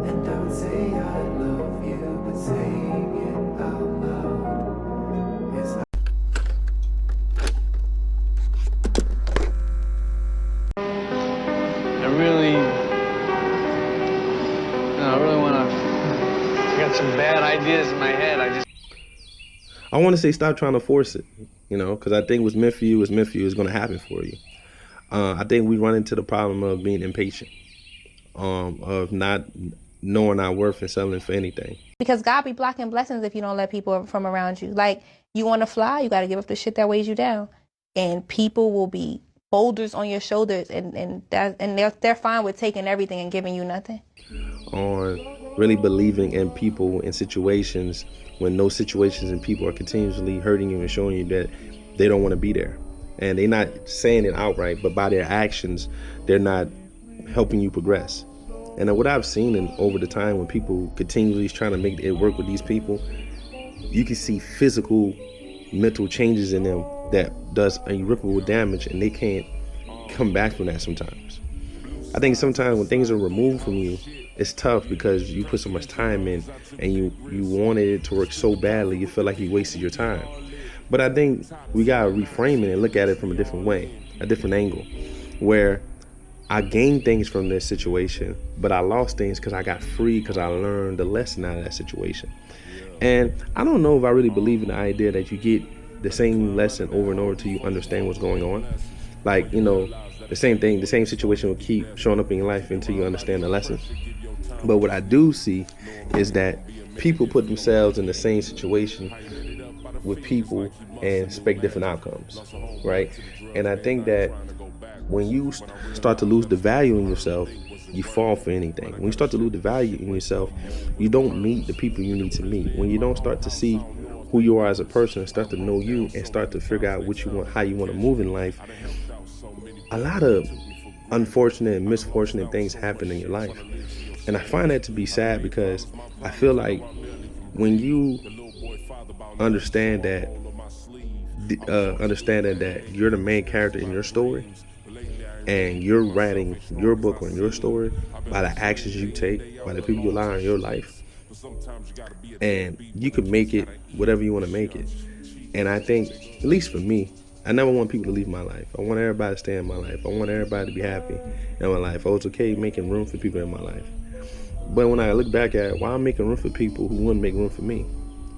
And I would say I love you, but saying it out loud is I really want to. I got some bad ideas in my head. I want to say stop trying to force it, because I think what's meant for you is meant for you. Is going to happen for you. I think we run into the problem of being impatient, of not knowing our worth and settling for anything. Because God be blocking blessings if you don't let people from around you. Like, you want to fly, you got to give up the shit that weighs you down. And people will be boulders on your shoulders, and they're fine with taking everything and giving you nothing. On really believing in people and situations when those situations and people are continuously hurting you and showing you that they don't want to be there. And they're not saying it outright, but by their actions, they're not helping you progress. And what I've seen over the time when people continually trying to make it work with these people, you can see physical, mental changes in them that does irreparable damage, and they can't come back from that sometimes. I think sometimes when things are removed from you, it's tough because you put so much time in and you wanted it to work so badly, you feel like you wasted your time. But I think we gotta reframe it and look at it from a different way, a different angle, where I gained things from this situation, but I lost things because I got free, because I learned the lesson out of that situation. And I don't know if I really believe in the idea that you get the same lesson over and over till you understand what's going on. Like, the same thing, the same situation will keep showing up in your life until you understand the lesson. But what I do see is that people put themselves in the same situation with people and expect different outcomes, right? And I think that when you start to lose the value in yourself, you fall for anything. When you start to lose the value in yourself, you don't meet the people you need to meet. When you don't start to see who you are as a person, start to know you, and start to figure out what you want, how you want to move in life, a lot of unfortunate and misfortunate things happen in your life. And I find that to be sad, because I feel like when you understand that you're the main character in your story, and you're writing your book on your story by the actions you take, by the people you allow in your life, and you can make it whatever you want to make it. And I think, at least for me, I never want people to leave my life. I want everybody to stay in my life. I want everybody to be happy in my life. I was okay making room for people in my life. But when I look back at why I'm making room for people who wouldn't make room for me,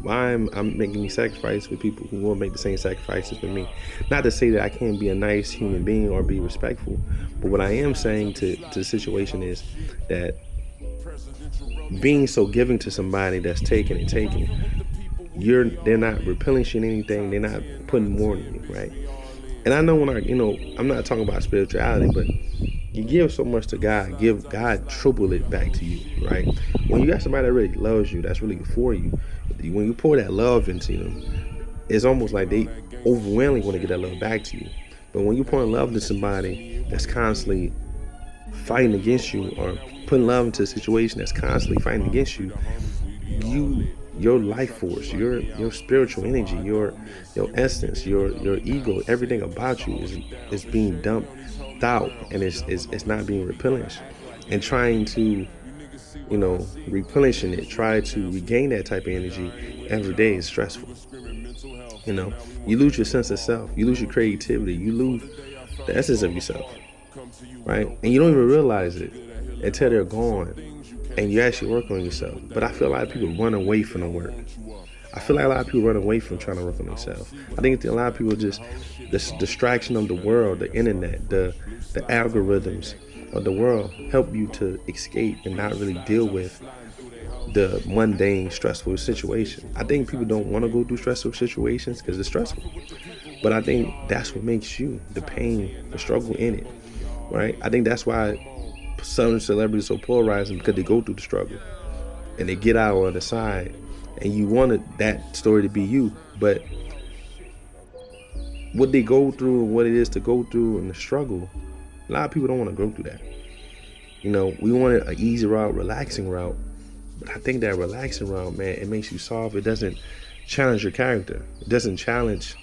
why I'm making these sacrifices with people who won't make the same sacrifices for me. Not to say that I can't be a nice human being or be respectful, but what I am saying to the situation is that being so giving to somebody that's taking and taking, they're not replenishing anything, they're not putting more in you, right? And I know when I'm not talking about spirituality, but you give so much to God, give God triple it back to you, right? When you got somebody that really loves you, that's really for you, when you pour that love into them, it's almost like they overwhelmingly want to get that love back to you. But when you pour love into somebody that's constantly fighting against you, or putting love into a situation that's constantly fighting against you, your life force, your spiritual energy, your essence, your ego, everything about you is being dumped out, and it's not being replenished. And trying to replenishing it, try to regain that type of energy every day is stressful. You lose your sense of self, you lose your creativity, you lose the essence of yourself, right? And you don't even realize it until they're gone and you actually work on yourself. But I feel a lot of people run away from the work. I feel like a lot of people run away from trying to work on themselves. I think a lot of people just, this distraction of the world, the internet, the algorithms of the world help you to escape and not really deal with the mundane, stressful situation. I think people don't want to go through stressful situations because it's stressful. But I think that's what makes you, the pain, the struggle in it, right? I think that's why some celebrities are so polarizing, because they go through the struggle and they get out on the side, and you wanted that story to be you, but what they go through and what it is to go through and the struggle, a lot of people don't want to go through that. We wanted an easy route, relaxing route, but I think that relaxing route, man, it makes you soft. It doesn't challenge your character. It doesn't challenge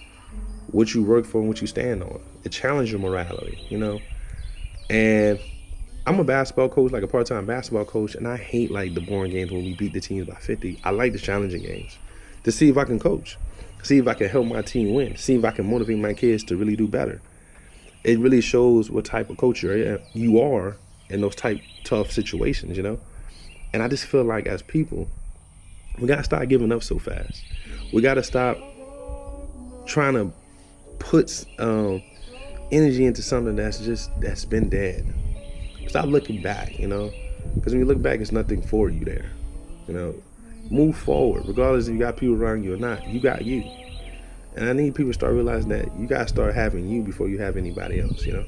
what you work for and what you stand on. It challenges your morality, and I'm a basketball coach, like a part-time basketball coach, and I hate like the boring games when we beat the teams by 50. I like the challenging games to see if I can coach, see if I can help my team win, see if I can motivate my kids to really do better. It really shows what type of coach you are in those type tough situations, you know? And I just feel like as people, we gotta start giving up so fast. We gotta stop trying to put energy into something that's been dead. Stop looking back, you know? Because when you look back, it's nothing for you there, you know? Move forward, regardless if you got people around you or not. You got you. And I need people to start realizing that you gotta start having you before you have anybody else, you know?